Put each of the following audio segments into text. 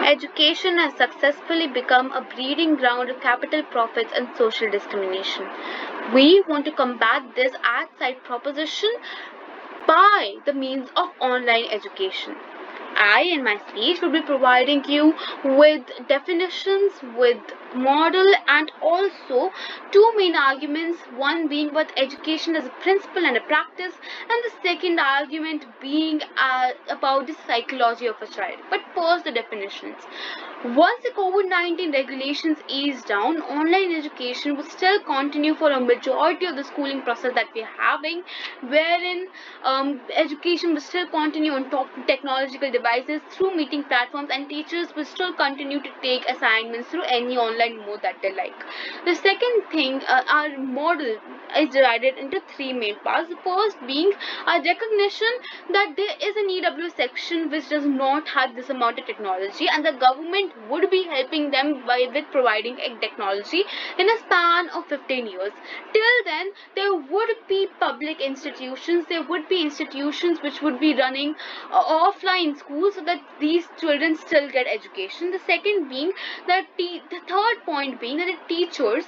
Education has successfully become a breeding ground of capital profits and social discrimination. We want to combat this outside proposition by the means of online education. I, in my speech, will be providing you with definitions, with model, and also two main arguments. One being about education as a principle and a practice, and the second argument being about the psychology of a child. But first, the definitions. Once the COVID-19 regulations eased down, online education would still continue for a majority of the schooling process that we're having, wherein education will still continue on top technological devices through meeting platforms, and teachers will still continue to take assignments through any online mode that they like. The second thing, our model is divided into three main parts. The first being a recognition that there is an EW section which does not have this amount of technology, and the government would be helping them with providing a technology in a span of 15 years. Till then, there would be public institutions, there would be institutions which would be running offline schools so that these children still get education. The second being that the third point being that the teachers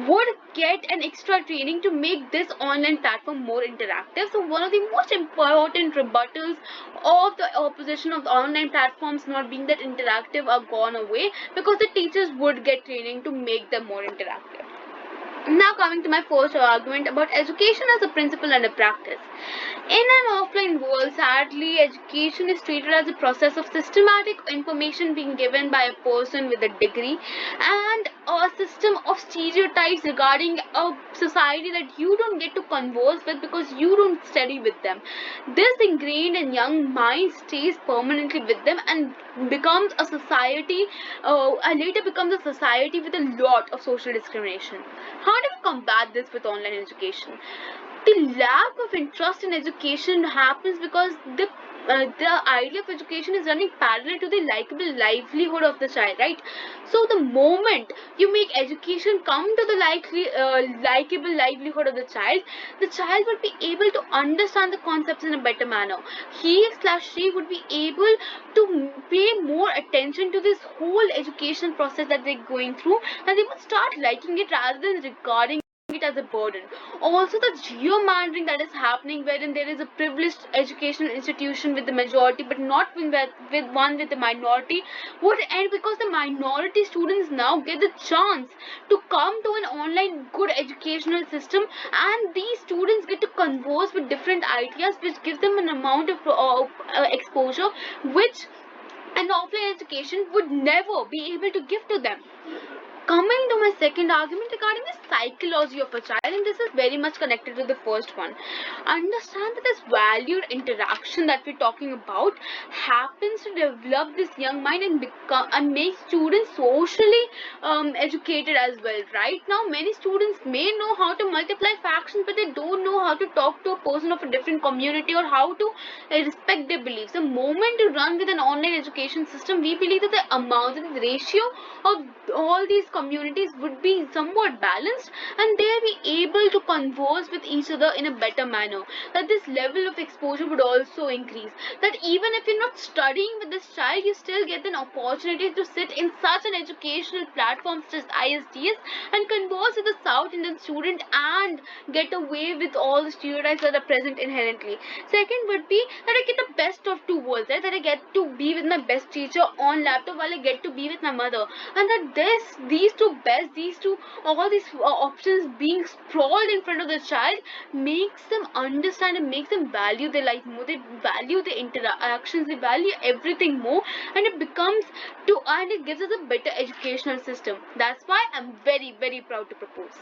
would get an extra training to make this online platform more interactive. So one of the most important rebuttals of the opposition of the online platforms not being that interactive are gone away, because the teachers would get training to make them more interactive. Now coming to my first argument about education as a principle and a practice. In an offline world, sadly, education is treated as a process of systematic information being given by a person with a degree, and a system of stereotypes regarding a society that you don't get to converse with because you don't study with them. This ingrained in young minds stays permanently with them and becomes a society, and later becomes a society with a lot of social discrimination. How do we combat this with online education? The lack of interest in education happens because the idea of education is running parallel to the likable livelihood of the child, right? So the moment you make education come to the likable livelihood of the child would be able to understand the concepts in a better manner. He/she would be able to pay more attention to this whole education process that they're going through, and they would start liking it rather than regarding it as a burden. Also, the geomandering that is happening, wherein there is a privileged educational institution with the majority but not with one with the minority, would end because the minority students now get the chance to come to an online good educational system, and these students get to converse with different ideas, which gives them an amount of exposure which an offline education would never be able to give to them. Coming to my second argument regarding the psychology of a child, and this is very much connected to the first one. Understand that this valued interaction that we're talking about happens to develop this young mind and become and make students socially educated as well. Right now, many students may know how to multiply fractions, but they don't know how to talk to a person of a different community or how to respect their beliefs. The moment you run with an online education system, we believe that the amount, the ratio of all these communities would be somewhat balanced, and they'll be able to converse with each other in a better manner. That this level of exposure would also increase. That even if you're not studying with this child, you still get an opportunity to sit in such an educational platform such as ISDS and converse with a South Indian student and get away with all the stereotypes that are present inherently. Second would be that I get the best of two worlds, right? That I get to be with my best teacher on laptop while I get to be with my mother, and that all these options being sprawled in front of the child makes them understand and makes them value their life more. They value the interactions, they value everything more, and it gives us a better educational system. That's why I'm very, very proud to propose.